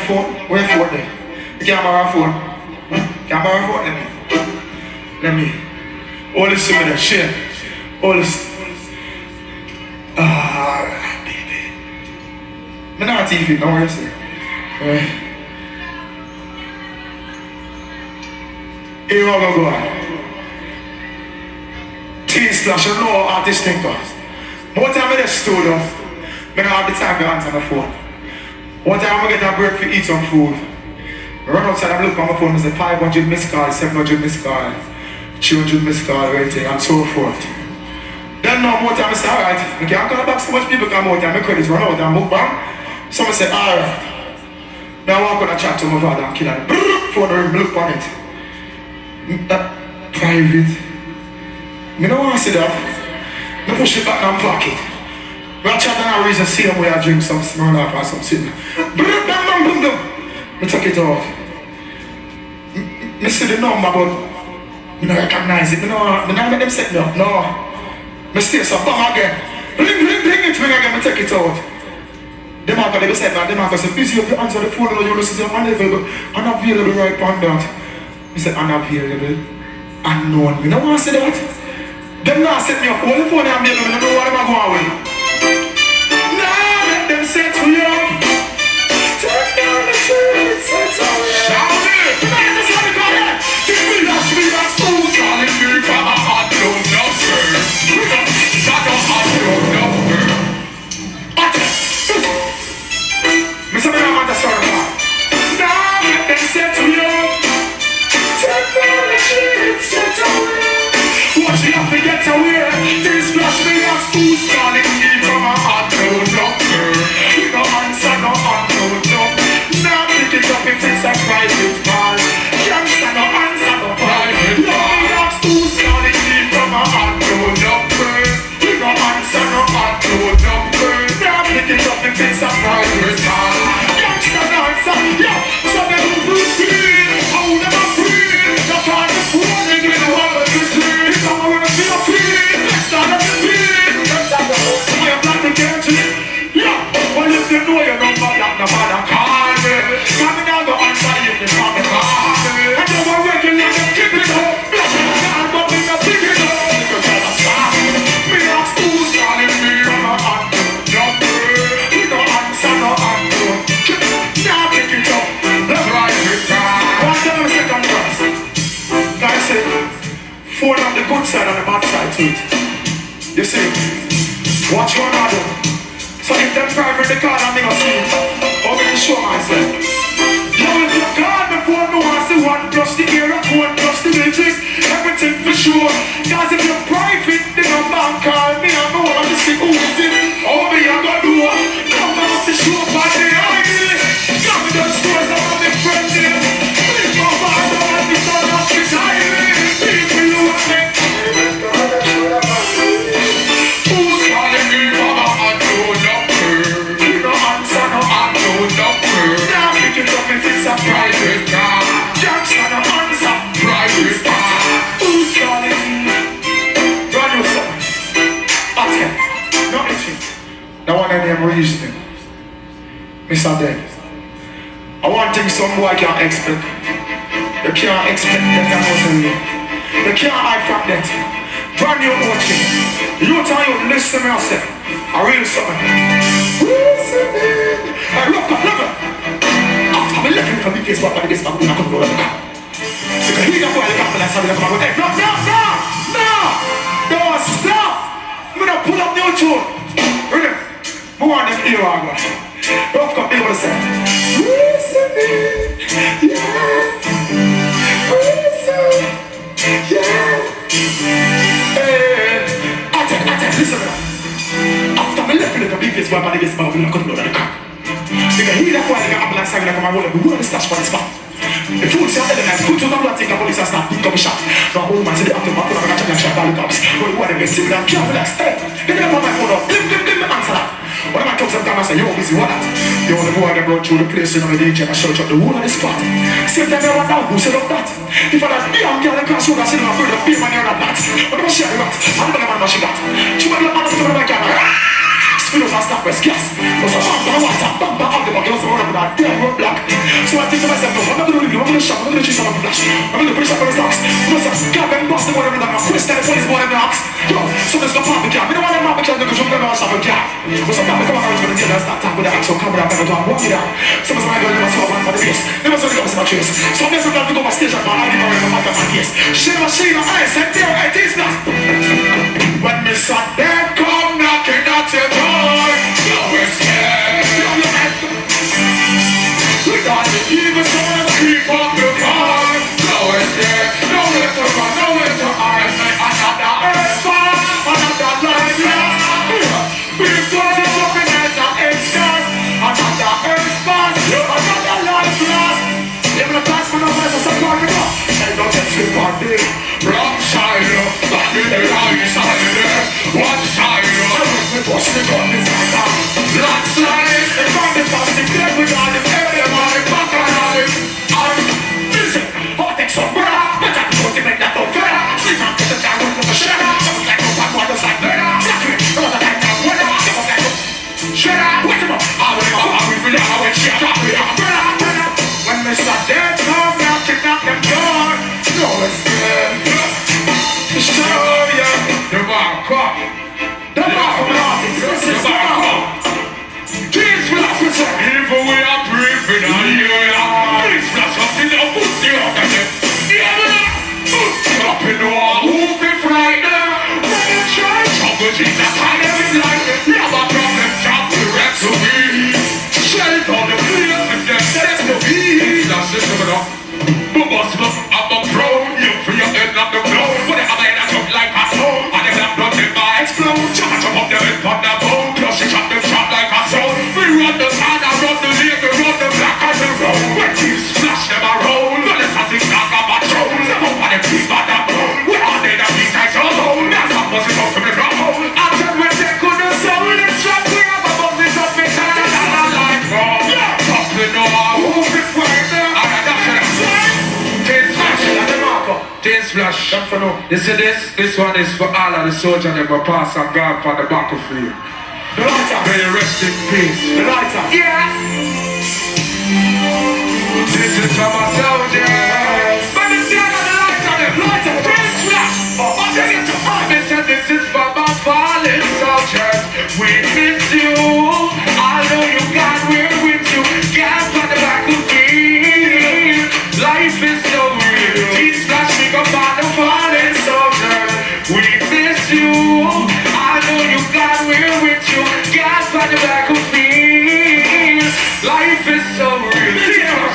phone? Where phone there? You can't borrow a phone. Can't borrow a phone? Let me. All this to me there, share. All this. Baby. I'm not TV, no worry, say. Here we go. Teen Splash, you know how artists think of. More time in the studio, I don't have the time to answer my phone. One time I get a break to eat some food. I run outside and look on my phone, there's a 500 missed calls, 700 missed calls, 300 missed calls, everything, and so forth. Then now more time I say, alright, I can't call back so much people come out and my credits run out and book bang. Someone say, alright. Now I walk on a chat to my father and kill him. Phone ring, look on it. Private. I don't want to see that. I push it back in my pocket. I chat and I reason see him where I drink some Smirnoff or some cinnamon. I take it out. I see the number but I don't recognize it. I don't make them set me up. No. I stay so bang again. Ring it again, I take it out. Them are going to say that, them are going to say, busy if you answer the phone and you listen to unavailable, unavailable right on that. I said unavailable, unknown. You don't want to say that? Them not set me up. All the phone I'm making, I don't know what I'm going with. Now let them set me up. Turn down the shades, set me up. Shout it! Tonight is how we call it. Give me that sweet ass food, calling me from a hot dog number. Shut up, hot dog number. Mr. Man, I'm the sort of man. Now let them set me up. Turn down the shades, set me up. Watch me up and get away. This flash me as who's calling me from a unknown number. We no answer, no unknown number. Now pick it up if it's a private call. Youngster, no answer, no private call. We ask who's calling me from a unknown number. We no answer, no unknown number. Now pick it up if it's a private call. Youngster, no answer, yeah. So they don't proceed. How them a free? No call the phone and we don't want to see. You know you don't fuck up no matter call me. Coming down the answer you can fuck me call me. And you were regular to keep it up. Black and down but we not pick it up. You gotta stop me ask who's calling me from a unknown number. You don't answer no unknown. Now pick it up. Let's ride it down. One time second verse. Guys say phone on the good side and the bad side to it. You see, watch one another. So if them private the call and me go see it, I'm going to show myself. Yo, if you call me phone, no one see 1 plus the era, 1 plus the matrix, everything for sure. Cause if you're private, the number call me and no one to see who is it. All me I go do, come out to show by the eye. Come in the stores, I'm on the friend there. Leave my father and the son of the time. Leave me you and me. Who's calling me from a unknown number? You don't answer no unknown number. Now pick it up if it's a private car. Youngster no answer private car. Who's calling me? Run yourself. Okay, no itching. Now one of them reasoning. Mr. Dead. I want things some boy can't expect. You can't expect that I wasn't me. You can't hide from that. Brand new watching. You tell you listen to me, I say. I real something. I rough up, love it. After me left from the Facebook and this man, I'm going to go to the car. You can hear the boy, the car, and I saw the car, hey, no, don't stop. I'm going to pull up new tune. Ready? Who want them ear on? Rough up, they want to say. Listen to me. After me left the big face boy and this man, I'm going to go to the car. You can hear that boy, the ambulance singing like I'm going to go to the stash for the spot. The food say I'm telling them, put to the blood, take the police and start pick up a shot. Now old man say the actor, I'm going to catch a shot by the cops. But you want to get similar, can't relax. Hey, get up on my phone up, blim, answer that. One of my comes up and say, yo, busy, what that? Yo, the boy that run through the place, you know, the DJ and search up the whole of the spot. Same time you want now, who said up that? If I that damn girl in class, you got sitting on the beam and you're not that. But don't share the rat, I'm the man that she got. She went up on the camera. We don't stop with gas. But some bumper water, bumper on the back, you also run up with that damn roadblock. So I think to myself, no, I'm not going to do it, I'm going to shop, I'm going to chase on the flash. I'm going to push up on the stocks. You know, some goddamn busting whatever that I'm question the police boy in the ox. Yo, so there's no pop the car. We don't want them up because they're going to jump down and stop the car. But some people come out with the tail and start talking with the actual camera and go and walk it out. Some of my girls never saw one for the face. Never saw the guys in my chase. So I'm just going to go on stage and I give her a matter of my case. She machine on ice and there it is not. When me sat there, come knocking at your door. No escape. We got the evil someone to keep up the car. No escape. Nowhere to run, nowhere to hide. Another earth fall, another life lost. Big body jumping as an extras. Another earth fall, another life lost. Even the class for no place to support me up. They don't get too party. Wrong side up, back in the right side. One side up, we push the gun inside now. Black slide, they found the plastic there with all the everybody back alive. I'm busy, I'll take some better. But I can put it make that no better. See my kids down with the shredder. I was like, no one was like better. Black me, I was like, no winner. I was like, shredder, wait a minute. I will be there, I will check out with our better. When they start there, come knocking at the door. No escape. Show ya the bar cop. The bar from the artist. This is the bar. These flashes are evil, we are breathing on you. These flashes in the pussy of the dead. Yeah, up in the wall, who's the frighter? When you try trouble, Jesus, I never like it. Never problem, stop the rest of me. Shake all the fears and then that's the beat. That's just coming up. Boss, I'm a pro. You for your head, not the blow. Whatever man, I look like a soul. I never blood in my explode. Chop up the head on the bone. Plus she chop them shot like a soul. We run the sand, I run the lake, we run the black and the road. When thieves splash them a roll. No less as it's not a patrol. Some up on the beat by the bone. We all need a beat I so low. That's how buzz it up from the ground hole. I tell when they couldn't soul. Let's trap we have a buzz it up in the life roll. Yeah, up in the wall. Who's the fighter? I got that shit. Dance flash. You see this one is for all of the soldiers that will pass and gone for the battlefield. The lighter. May you rest in peace. The lighter. Yeah. This is for my soldiers. But it's the lighter. The lighter. Dance flash. This is for my fallen soldiers. We miss you. I know you got we're with you. Get for the battlefield. Life is so real. These flash big up on the fallen soldier. We miss you. I know you got we're with you. Get for the battlefield. Life is so real.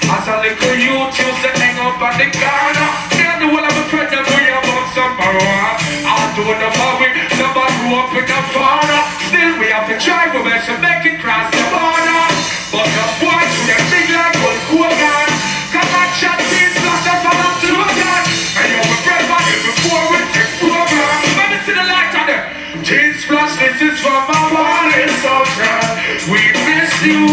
As a little youth used to hang up on the corner. Then the one of a friend that we about some marijuana. I don't know how we never grew up in the fauna. Still we have to try our best to make it cross the border. But the boys we are big like one cool gun. Come on, chat these flashes from us to a gun. And you're a friend by you before we take program. Let me see the light on it. These flash, this is from my fallen soldier. We miss you.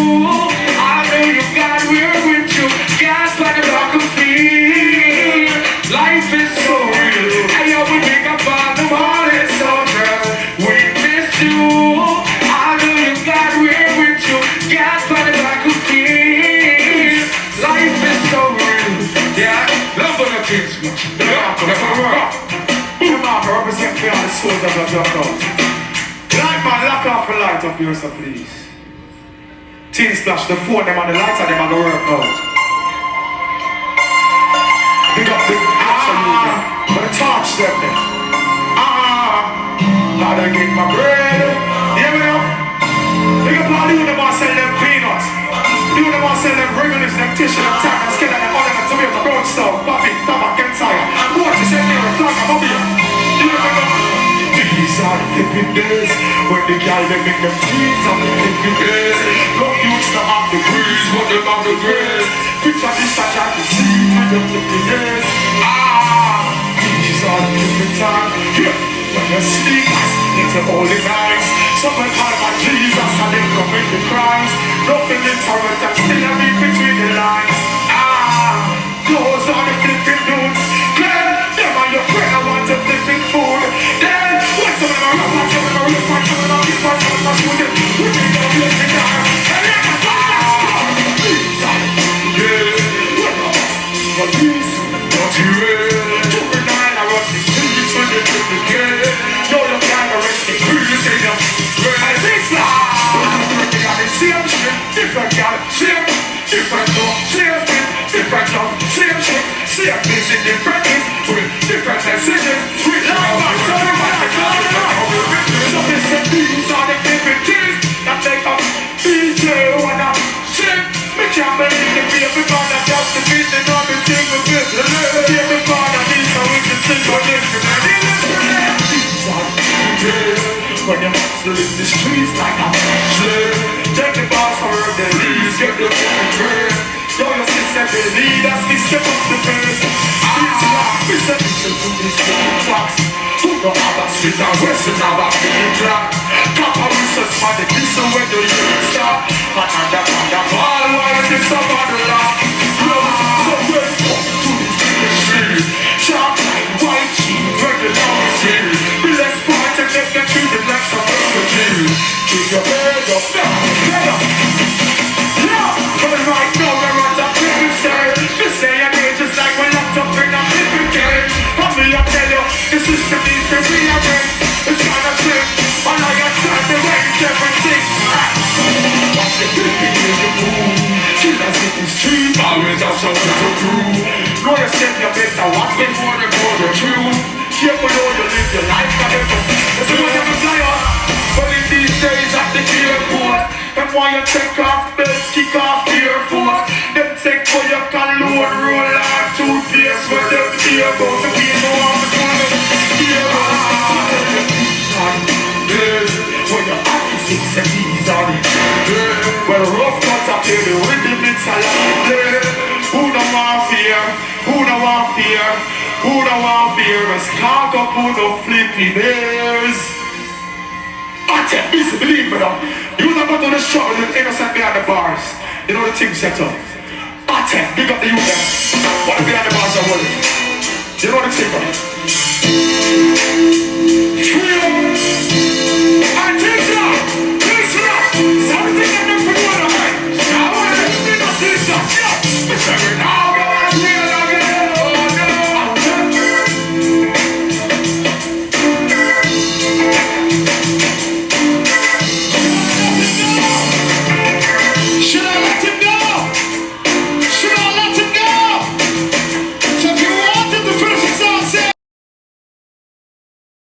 I know you got we're with you. Gas by the battlefield. Life is so real. And you're a big up on the fallen soldier. We miss you. I know you got we're with you. Gas by the battlefield. Life is so real. Yeah, love on the kids. The mark represent me on the soldiers of your cause. Light man, lock off the light up here, so please. Teen splash, the phone them on the lights and them on the work out. Big up the absolute. But the torch them there. Gotta get my bread. You hear me now? Big up all you them want sell them peanuts. You them want sell them regulars, them tissue, them tack, and skin, and them onion, and tomato, brown stuff, coffee, tobacco, and tire. Watch you send me a flag, I'm up here. You hear me now? These are the flipping days when the guy they make them teens on the flipping days. Love youths to have the breeze, but them have the grace. Picture this I try to see when the flipping days. These are the flipping times. Yeah, when you sleep into holy nights. Someone call my Jesus and they commit the crimes. Nothing intolerant and still I read between the lines. Those are the flipping dudes. Then, them are your friend, I want to flipping food. Then, what's on my rap, what's on my rip, what's on my rip, different no, same thing, different no, same shit, same busy, different things, with different messages, with love, so listen, these are the different things that make up DJ wanna sing. Me can't believe the baby father just to beat the number single bit. Baby father needs so we can sing on this. These are the things when you're hustling in the streets like a slave. Take the boss for the leaves, get the bread. Yo, your sister, the leaders, we step up the first. It's like, we said, listen to this box. Who don't have a street and west and have a big clock. Papa research for the listen when the years start. And under ball while this up on the lock. Yo, so welcome to this street. Sharp like white sheep, regular city. Be less point and let them treat it like some refugee. Keep your head up, head up. Yeah, but right now we're on top of the stairs. This day and age is like we're locked up in a flipping cage. And me, I tell you, the system needs to rearrange. It's kind of sick, and I am trying to range everything. Watch the flipping in the moon. Killers in the street, always have something to prove. Know yourself, you better watch before they go the truth. Careful how you live your life, forever. It's a way of a fly on. But in these days at the airport, and while you take off belts, kick off the Air Force. Them take for your cologne, roll on toothpaste. When them hear about the people on the corner, hear when you're happy, six and these are the well, rough cuts up here, the rhythm it's a lot. Who don't want fear? Who don't want fear? Who don't want fear? Let's talk up who don't flippy bears. I tell you, believe me now. You don't go to the struggle, you're innocent behind the bars. You know the thing set up. I tell you, big up the youth them. What the behind the bars are worried. You know the thing, man. I tell you.